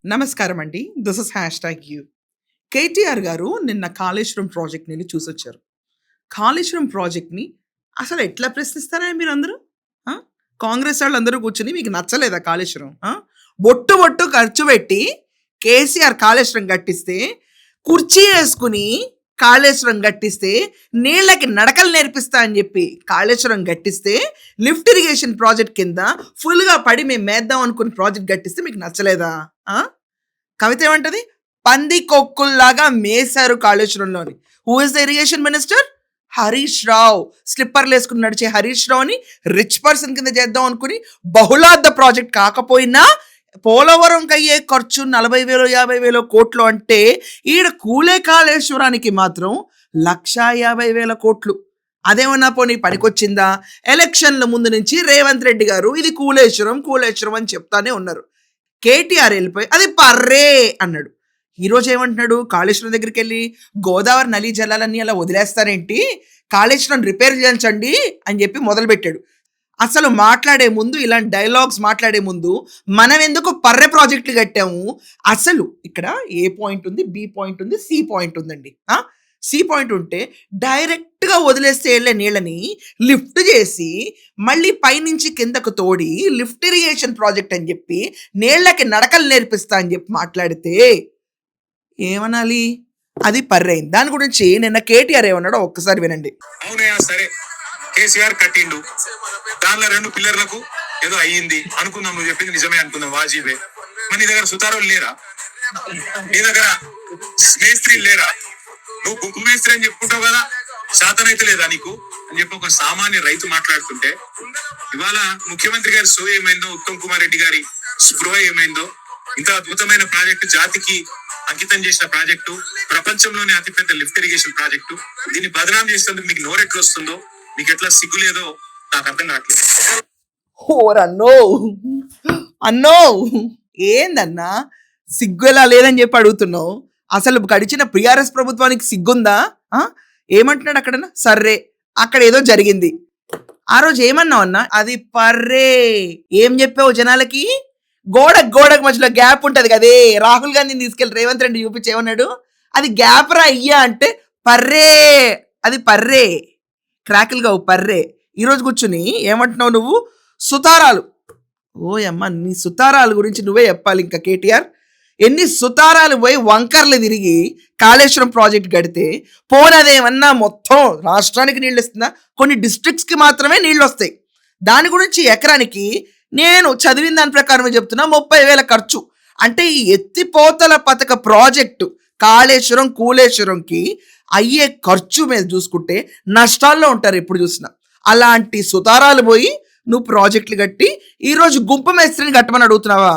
నమస్కారం అండి. This is hashtag you. KTR గారు నిన్న కాళేశ్వరం ప్రాజెక్ట్‌నెళ్లి చూసొచ్చారు. కాళేశ్వరం ప్రాజెక్ట్‌ని అసలు ఎట్లా ప్రశ్నిస్తారా మీరందరూ? ఆ! కాంగ్రెస్ వాళ్ళందరూ కూర్చొని మీకు నచ్చలేదా కాళేశ్వరం? బొట్టు బొట్టు ఖర్చు పెట్టి కేసీఆర్ కాళేశ్వరం కట్టిస్తే, కుర్చీ యేసుకొని కాళేశ్వరం గట్టిస్తే, నీళ్ళకి నడకలు నేర్పిస్తా అని జెప్పి కాళేశ్వరం గట్టిస్తే, లిఫ్ట్ ఇరిగేషన్ ప్రాజెక్ట్ కింద ఫుల్‌గా పడి మేము మేద్దాం అనుకున్న ప్రాజెక్ట్ గట్టిస్తే మీకు నచ్చలేదా? ఆ! కవిత ఏమంటది? పందికొక్కుల్లాగా మేశారు కాళేశ్వరంలోని. Who is the irrigation minister? Harish Rao. స్లిప్పర్‌లేసుకొని నడిచే హరీష్ రావుని రిచ్ పర్సన్ కింద చేద్దాం అనుకుని బహుళార్థ ప్రాజెక్ట్ కాకపోయినా పోలవరంకయ్యే ఖర్చు 40,000, 50,000 కోట్లు అంటే ఈడ కూలే కాళేశ్వరానికి మాత్రం 1,50,000 కోట్లు. అదేమన్నా పోనీ పనికొచ్చిందా? ఎలక్షన్ల ముందు నుంచి రేవంత్ రెడ్డి గారు ఇది కూలేశ్వరం, కూలేశ్వరం అని చెప్తానే ఉన్నారు. కేటీఆర్ వెళ్ళిపోయి అది పర్రే అన్నాడు. ఈరోజు ఏమంటున్నాడు? కాళేశ్వరం దగ్గరికెళ్ళి గోదావరి నదీ జలాలన్నీ అలా వదిలేస్తారేంటి? కాళేశ్వరం రిపేర్ చేయించండి అని చెప్పి మొదలుపెట్టాడు. అసలు మాట్లాడే ముందు ఇలాంటి డైలాగ్స్ మాట్లాడే ముందు మనం ఎందుకు పర్రె ప్రాజెక్టులు కట్టాము? అసలు ఇక్కడ ఏ పాయింట్ ఉంది, బి పాయింట్ ఉంది, సి పాయింట్ ఉందండి. సి పాయింట్ ఉంటే డైరెక్ట్‌గా వదిలేస్తే ఎళ్ళే నీళ్ళని లిఫ్ట్ చేసి, మళ్ళీ పైనుంచి కిందకు తోడి లిఫ్ట్ ఇరిగేషన్ ప్రాజెక్ట్ అని చెప్పి, నీళ్ళకి నడకలు నేర్పిస్తా అని చెప్పి మాట్లాడితే ఏమనాలి? అది పర్రైంది. దాని గురించి నిన్న కేటీఆర్ ఏమన్నాడో ఒక్కసారి వినండి. అవునయ్యా సరే, కేసీఆర్ కట్టిండు, దానిలో 2 పిల్లర్లకు ఏదో అయ్యింది అనుకుందాం. నువ్వు చెప్పింది నిజమే అనుకుందాం, వాజీబే. మరి నీ దగ్గర సుతారోలు లేరా? నీ దగ్గర మేస్త్రీలు లేరా? నువ్వు గుంపు మేస్త్రి అని చెప్పుకుంటావు కదా, శాతనైతే లేదా నీకు అని చెప్పి ఒక సామాన్య రైతు మాట్లాడుతుంటే, ఇవాళ ముఖ్యమంత్రి గారి సో ఏమైందో, ఉత్తమ్ కుమార్ రెడ్డి గారి స్పృహ ఏమైందో, ఇంత అద్భుతమైన ప్రాజెక్టు, జాతికి అంకితం చేసిన ప్రాజెక్టు, ప్రపంచంలోనే అతిపెద్ద లిఫ్ట్ ఇరిగేషన్ ప్రాజెక్టు, దీన్ని బదనాం చేసేందుకు మీకు నోరెట్లు వస్తుందో, మీకు ఎట్లా సిగ్గు లేదో నాకు అర్థం కావట్లేదు. ఓరన్నో అన్నో ఏందన్నా సిగ్గు ఎలా లేదని చెప్పి అడుగుతున్నావు? అసలు గడిచిన ప్రిఆర్ఎస్ ప్రభుత్వానికి సిగ్గుందా? ఏమంటున్నాడు అక్కడ? సర్రే అక్కడ ఏదో జరిగింది. ఆ రోజు ఏమన్నావు అన్నా? అది పర్రే. ఏం చెప్పావు జనాలకి? గోడకు మధ్యలో గ్యాప్ ఉంటది కదే, రాహుల్ గాంధీని తీసుకెళ్లి రేవంత్ రెడ్డి చూపించి ఏమన్నాడు? అది గ్యాప్ రా అయ్యా అంటే పర్రే, అది పర్రే, క్రాకిల్గా పర్రే. ఈరోజు కూర్చుని ఏమంటున్నావు నువ్వు? సుతారాలు. ఓయమ్మ, నీ సుతారాల గురించి నువ్వే చెప్పాలి ఇంకా కేటీఆర్. ఎన్ని సుతారాలు పోయి వంకర్లు తిరిగి కాళేశ్వరం ప్రాజెక్ట్ కడితే పోనదేమన్నా మొత్తం రాష్ట్రానికి నీళ్ళు ఇస్తుందా? కొన్ని డిస్ట్రిక్ట్స్కి మాత్రమే నీళ్ళు వస్తాయి. దాని గురించి ఎకరానికి నేను చదివిన దాని ప్రకారమే చెప్తున్నా 30,000 ఖర్చు. అంటే ఈ ఎత్తిపోతల పథక ప్రాజెక్టు కాళేశ్వరం కూలేశ్వరంకి అయ్యే ఖర్చు మీద చూసుకుంటే నష్టాల్లో ఉంటారు ఎప్పుడు చూసినా. అలాంటి సుతారాలు పోయి నువ్వు ప్రాజెక్టులు కట్టి ఈరోజు గుంపు మేస్త్రిని కట్టమని అడుగుతున్నావా?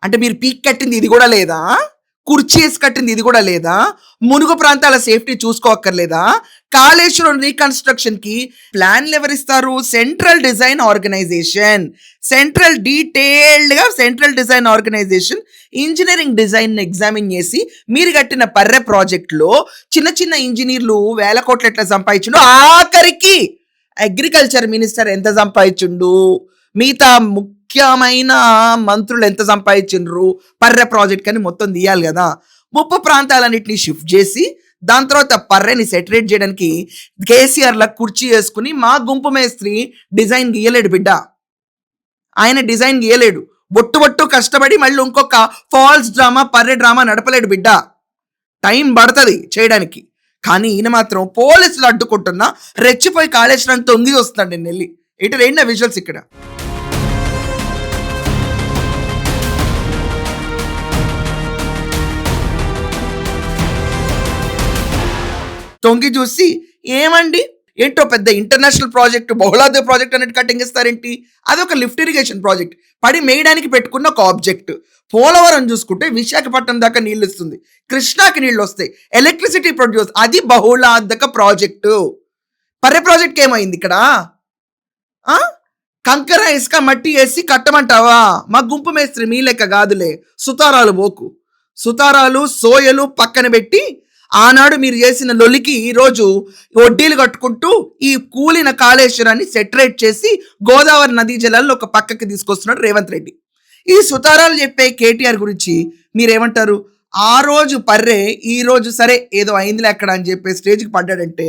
అంటే మీరు పీక్ కట్టింది ఇది కూడా లేదా? కుర్చీస్ కట్టింది ఇది కూడా లేదా? మునుగు ప్రాంతాల సేఫ్టీ చూసుకోక్కర్లేదా? కాళేశ్వరం రీకన్స్ట్రక్షన్ కి ప్లాన్లు ఎవరిస్తారు? Central design organisation. Central design organisation engineering design examine చేసి మీరు కట్టిన పర్రె ప్రాజెక్టులో చిన్న చిన్న ఇంజనీర్లు 1,000 కోట్లు ఎట్లా సంపాదించుండు, ఆఖరికి అగ్రికల్చర్ మినిస్టర్ ఎంత సంపాదించుండు, మిగతా ముఖ్యమైన మంత్రులు ఎంత సంపాదించిండ్రు, పర్రె ప్రాజెక్ట్ అని మొత్తం తీయాలి కదా. ముప్పు ప్రాంతాలన్నింటినీ షిఫ్ట్ చేసి దాని తర్వాత పర్రెని సెటరేట్ చేయడానికి కేసీఆర్ల కుర్చీ వేసుకుని మా గుంపు మేస్త్రి డిజైన్ గీయలేడు బిడ్డ. ఆయన డిజైన్ గీయలేడు. బొట్టు కష్టపడి మళ్ళీ ఇంకొక ఫాల్స్ డ్రామా, పర్రె డ్రామా నడపలేడు బిడ్డ. టైం పడుతుంది చేయడానికి. కానీ ఈయన మాత్రం పోలీసులు అడ్డుకుంటున్నా రెచ్చిపోయి కాళేశ్వరాన్ని తొంగి వస్తున్నాడు. నేను వెళ్ళి ఇటు రెండ విజువల్స్ ఇక్కడ. తొంగి చూసి ఏమండి ఏంటో పెద్ద ఇంటర్నేషనల్ ప్రాజెక్ట్, బహుళార్థ ప్రాజెక్ట్ అనేది కటింగ్ ఇస్తారేంటి? అదొక లిఫ్ట్ ఇరిగేషన్ ప్రాజెక్ట్, పడి మేయడానికి పెట్టుకున్న ఒక ఆబ్జెక్ట్. పోలవరం చూసుకుంటే విశాఖపట్నం దాకా నీళ్ళు ఇస్తుంది, కృష్ణాకి నీళ్ళు వస్తాయి, ఎలక్ట్రిసిటీ ప్రొడ్యూస్, అది బహుళార్థక ప్రాజెక్టు. పర్రె ప్రాజెక్ట్ ఏమైంది ఇక్కడ? కంకర ఇసుక మట్టి వేసి కట్టమంటావా? మా గుంపు మేస్త్రి మీ లెక్క కాదులే. సుతారాలు పోకు. సుతారాలు సోయలు పక్కన పెట్టి ఆనాడు మీరు చేసిన లొలికి ఈరోజు వడ్డీలు కట్టుకుంటూ ఈ కూలిన కాళేశ్వరాన్ని సెటరేట్ చేసి గోదావరి నదీ జలాల్లో ఒక పక్కకి తీసుకొస్తున్నాడు రేవంత్ రెడ్డి. ఈ సుతారాలు చెప్పే కేటీఆర్ గురించి మీరేమంటారు? ఆ రోజు పర్రే, ఈ రోజు సరే ఏదో అయిందిలే అక్కడ అని చెప్పే స్టేజ్కి పడ్డాడంటే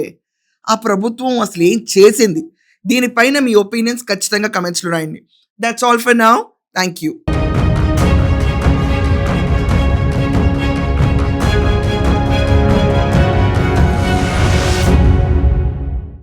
ఆ ప్రభుత్వం అసలు ఏం చేసింది? దీనిపైన మీ ఒపీనియన్స్ ఖచ్చితంగా కమెంట్స్లో రాయండి. That's all for now. Thank you.